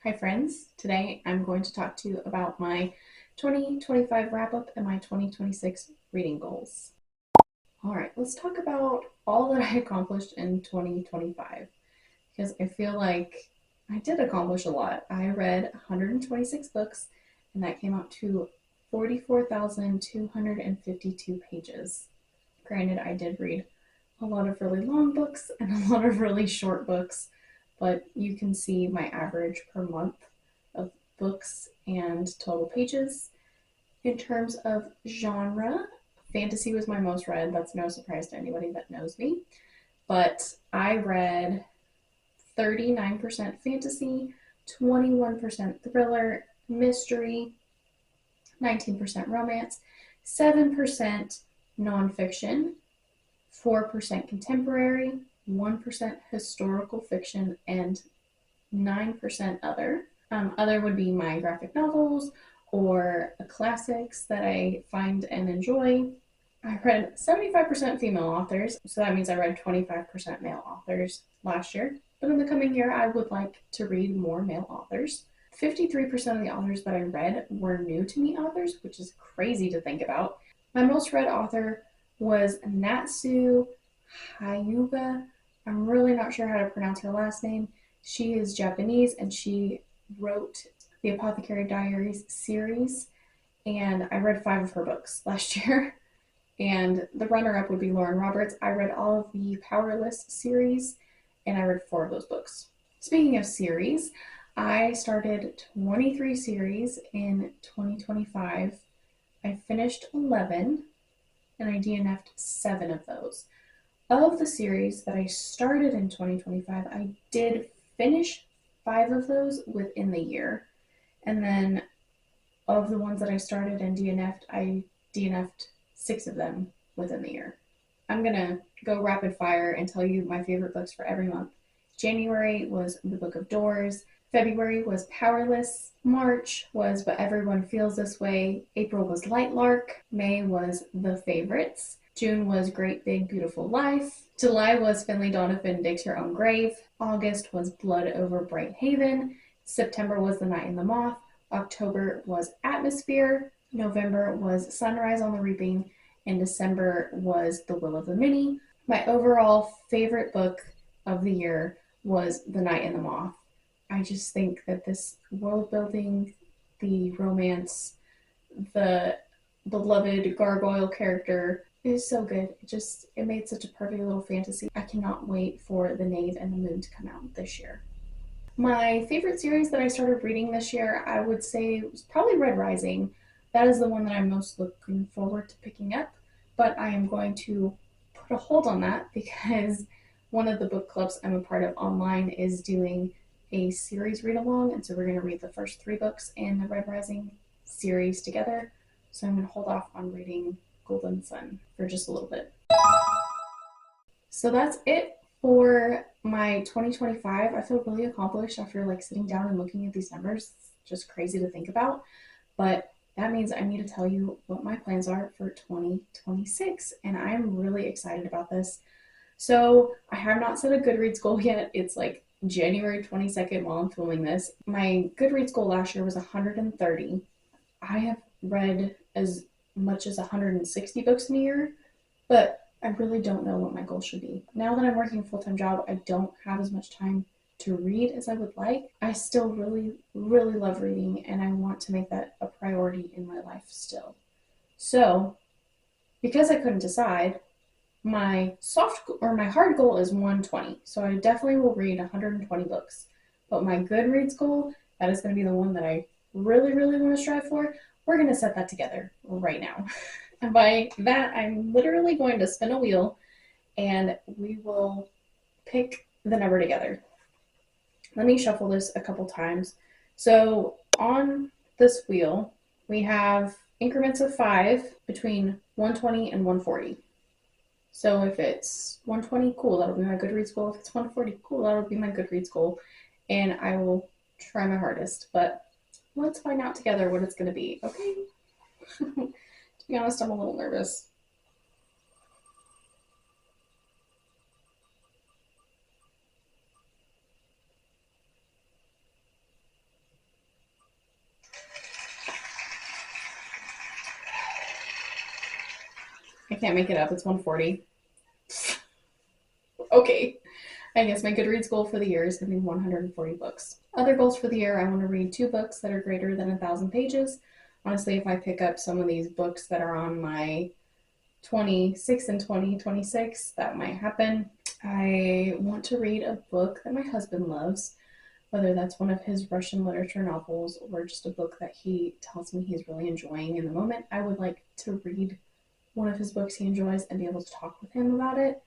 Hi friends, today I'm going to talk to you about my 2025 wrap-up and my 2026 reading goals. Alright, let's talk about all that I accomplished in 2025 because I feel like I did accomplish a lot. I read 126 books and that came out to 44,252 pages. Granted, I did read a lot of really long books and a lot of really short books, but you can see my average per month of books and total pages. In terms of genre, fantasy was my most read. That's no surprise to anybody that knows me. But I read 39% fantasy, 21% thriller, mystery, 19% romance, 7% nonfiction, 4% contemporary, 1% historical fiction, and 9% other. Other would be my graphic novels or classics that I find and enjoy. I read 75% female authors, so that means I read 25% male authors last year. But in the coming year, I would like to read more male authors. 53% of the authors that I read were new to me authors, which is crazy to think about. My most read author was Natsu Hyuga. I'm really not sure how to pronounce her last name. She is Japanese and she wrote the Apothecary Diaries series, and I read 5 of her books last year. And the runner-up would be Lauren Roberts. I read all of the Powerless series, and I read 4 of those books. Speaking of series, I started 23 series in 2025. I finished 11, and I DNF'd 7 of those. Of the series that I started in 2025, I did finish 5 of those within the year. And then of the ones that I started and DNF'd, I DNF'd 6 of them within the year. I'm gonna go rapid fire and tell you my favorite books for every month. January was The Book of Doors. February was Powerless. March was But Everyone Feels This Way. April was Light Lark. May was The Favorites. June was Great Big Beautiful Life. July was Finley Donovan Digs Her Own Grave. August was Blood Over Bright Haven. September was The Night and the Moth. October was Atmosphere. November was Sunrise on the Reaping. And December was The Will of the Many. My overall favorite book of the year was The Night and the Moth. I just think that this world building, the romance, the beloved gargoyle character is so good. It made such a perfect little fantasy. I cannot wait for The Knave and the Moon to come out this year. My favorite series that I started reading this year, I would say, was probably Red Rising. That is the one that I'm most looking forward to picking up, but I am going to put a hold on that because one of the book clubs I'm a part of online is doing a series read along, and so we're going to read the first 3 books in the Red Rising series together. So I'm going to hold off on reading Golden Sun for just a little bit. So that's it for my 2025. I feel really accomplished after sitting down and looking at these numbers. It's just crazy to think about, but that means I need to tell you what my plans are for 2026, and I'm really excited about this. So I have not set a Goodreads goal yet. It's January 22nd while I'm filming this. My Goodreads goal last year was 130. I have read as much as 160 books in a year, but I really don't know what my goal should be. Now that I'm working a full-time job, I don't have as much time to read as I would like. I still really, really love reading, and I want to make that a priority in my life still. So, because I couldn't decide, my hard goal is 120. So I definitely will read 120 books. But my Goodreads goal, that is going to be the one that I really, really want to strive for. We're going to set that together right now. And by that, I'm literally going to spin a wheel and we will pick the number together. Let me shuffle this a couple times. So on this wheel, we have increments of 5 between 120 and 140. So if it's 120, cool, that'll be my Goodreads goal. If it's 140, cool, that'll be my Goodreads goal. And I will try my hardest, but let's find out together what it's going to be, okay? To be honest, I'm a little nervous. I can't make it up. It's 140. Okay. I guess my Goodreads goal for the year is going to be 140 books. Other goals for the year, I want to read 2 books that are greater than 1,000 pages. Honestly, if I pick up some of these books that are on my 26 and 2026, that might happen. I want to read a book that my husband loves, whether that's one of his Russian literature novels or just a book that he tells me he's really enjoying in the moment. I would like to read one of his books he enjoys and be able to talk with him about it.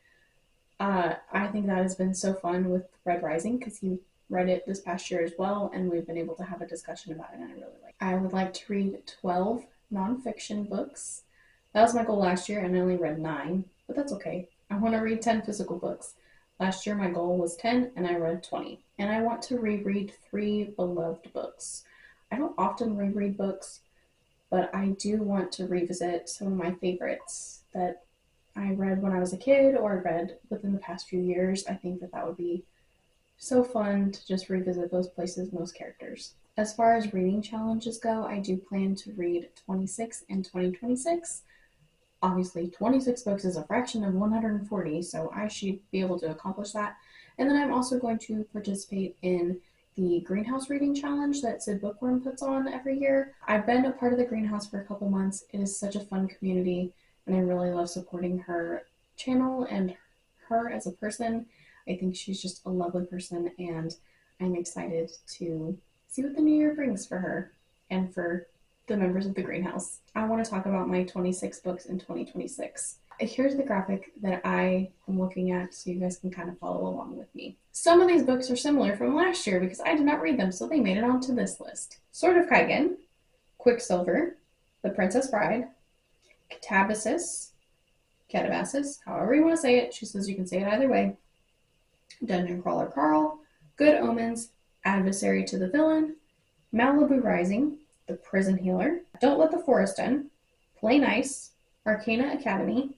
I think that has been so fun with Red Rising because he read it this past year as well, and we've been able to have a discussion about it, and I really like it. I would like to read 12 nonfiction books. That was my goal last year, and I only read 9, but that's okay. I want to read 10 physical books. Last year, my goal was 10, and I read 20. And I want to reread 3 beloved books. I don't often reread books, but I do want to revisit some of my favorites that I read when I was a kid or read within the past few years. I think that would be so fun to just revisit those places, those characters. As far as reading challenges go, I do plan to read 26 in 2026. Obviously, 26 books is a fraction of 140, so I should be able to accomplish that. And then I'm also going to participate in the Greenhouse Reading Challenge that Sid Bookworm puts on every year. I've been a part of the Greenhouse for a couple months. It is such a fun community, and I really love supporting her channel and her as a person. I think she's just a lovely person, and I'm excited to see what the new year brings for her and for the members of the Greenhouse. I want to talk about my 26 books in 2026. Here's the graphic that I am looking at so you guys can kind of follow along with me. Some of these books are similar from last year because I did not read them, so they made it onto this list. Sword of Kaigen, Quicksilver, The Princess Bride, Catabasis, however you want to say it. She says you can say it either way. Dungeon Crawler Carl, Good Omens, Adversary to the Villain, Malibu Rising, The Prison Healer, Don't Let the Forest In, Play Nice, Arcana Academy,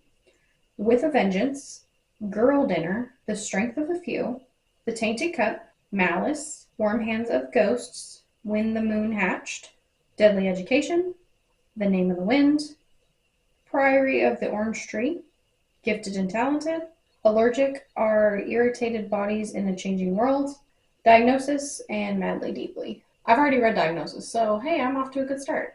With a Vengeance, Girl Dinner, The Strength of a Few, The Tainted Cup, Malice, Warm Hands of Ghosts, When the Moon Hatched, Deadly Education, The Name of the Wind, Priory of the Orange Tree, Gifted and Talented, Allergic Are Irritated Bodies in a Changing World, Diagnosis, and Madly Deeply. I've already read Diagnosis, so hey, I'm off to a good start.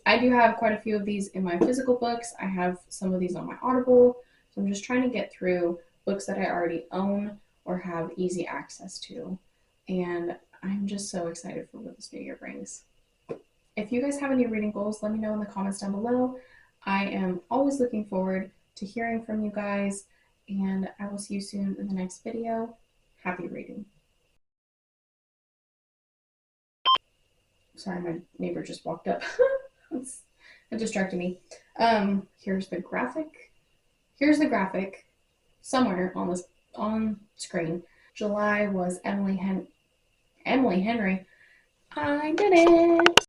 I do have quite a few of these in my physical books. I have some of these on my Audible, so I'm just trying to get through books that I already own or have easy access to, and I'm just so excited for what this new year brings. If you guys have any reading goals, let me know in the comments down below. I am always looking forward to hearing from you guys, and I will see you soon in the next video. Happy reading. Sorry, my neighbor just walked up. It distracted me. Here's the graphic. Here's the graphic somewhere on screen. July was Emily Henry. I did it.